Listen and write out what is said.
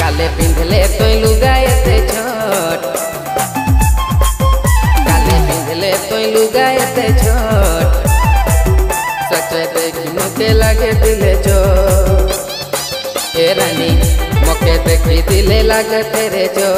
काले पिंधले तो लुगा एते छोट, काले पिंधले तो लुगा एते छोट, सचे देखी मोके लगे दिले जो हे रानी मोके देखी दिले लगे तेरे जो।